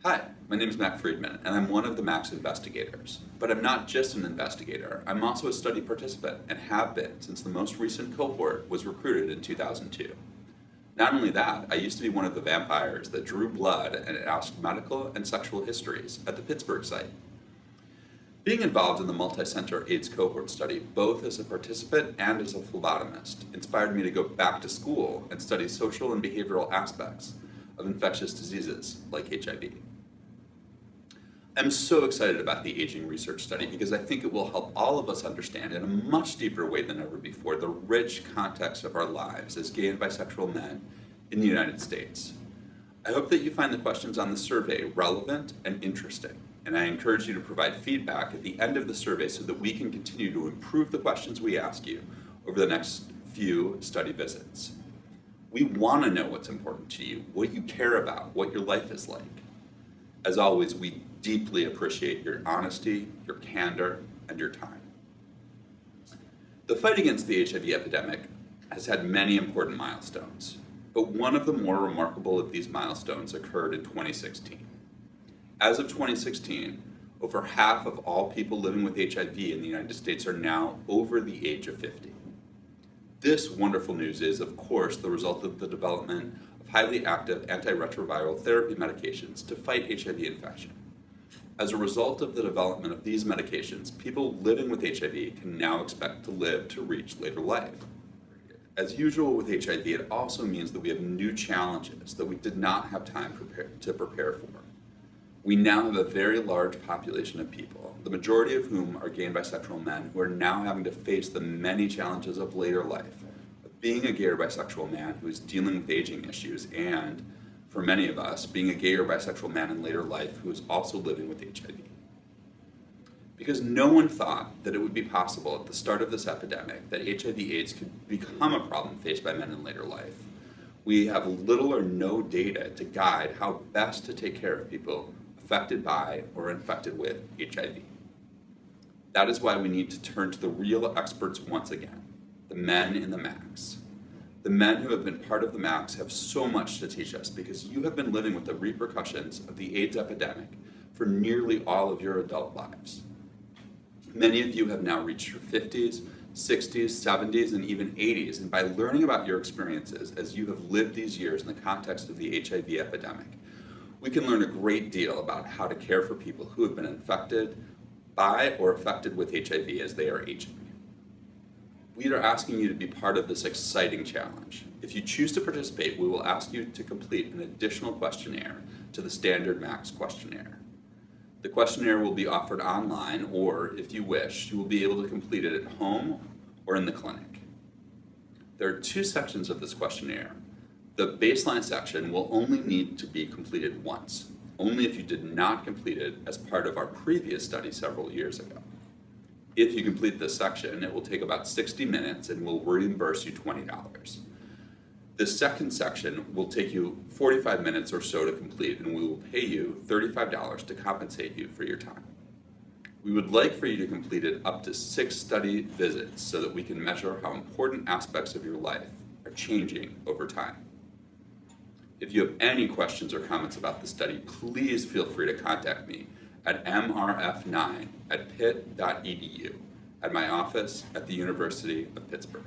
Hi, my name is Matt Friedman, and I'm one of the MACS investigators. But I'm not just an investigator, I'm also a study participant and have been since the most recent cohort was recruited in 2002. Not only that, I used to be one of the vampires that drew blood and asked medical and sexual histories at the Pittsburgh site. Being involved in the multi-center AIDS cohort study, both as a participant and as a phlebotomist, inspired me to go back to school and study social and behavioral aspects of infectious diseases like HIV. I'm so excited about the aging research study because I think it will help all of us understand in a much deeper way than ever before the rich context of our lives as gay and bisexual men in the United States. I hope that you find the questions on the survey relevant and interesting, and I encourage you to provide feedback at the end of the survey so that we can continue to improve the questions we ask you over the next few study visits. We want to know what's important to you, what you care about, what your life is like. As always, we deeply appreciate your honesty, your candor, and your time. The fight against the HIV epidemic has had many important milestones, but one of the more remarkable of these milestones occurred in 2016. As of 2016, over half of all people living with HIV in the United States are now over the age of 50. This wonderful news is, of course, the result of the development of highly active antiretroviral therapy medications to fight HIV infection. As a result of the development of these medications, people living with HIV can now expect to live to reach later life. As usual with HIV, it also means that we have new challenges that we did not have time to prepare for. We now have a very large population of people, the majority of whom are gay and bisexual men, who are now having to face the many challenges of later life, of being a gay or bisexual man who is dealing with aging issues, and, for many of us, being a gay or bisexual man in later life who is also living with HIV. Because no one thought that it would be possible at the start of this epidemic that HIV/AIDS could become a problem faced by men in later life, we have little or no data to guide how best to take care of people affected by or infected with HIV. That is why we need to turn to the real experts once again, the men in the MACS. The men who have been part of the MACS have so much to teach us because you have been living with the repercussions of the AIDS epidemic for nearly all of your adult lives. Many of you have now reached your 50s, 60s, 70s, and even 80s, and by learning about your experiences as you have lived these years in the context of the HIV epidemic, we can learn a great deal about how to care for people who have been infected by or affected with HIV as they are aging. We are asking you to be part of this exciting challenge. If you choose to participate, we will ask you to complete an additional questionnaire to the standard MACS questionnaire. The questionnaire will be offered online, or if you wish, you will be able to complete it at home or in the clinic. There are two sections of this questionnaire. The baseline section will only need to be completed once, only if you did not complete it as part of our previous study several years ago. If you complete this section, it will take about 60 minutes and will reimburse you $20. The second section will take you 45 minutes or so to complete, and we will pay you $35 to compensate you for your time. We would like for you to complete it up to 6 study visits so that we can measure how important aspects of your life are changing over time. If you have any questions or comments about the study, please feel free to contact me at mrf9@pitt.edu at my office at the University of Pittsburgh.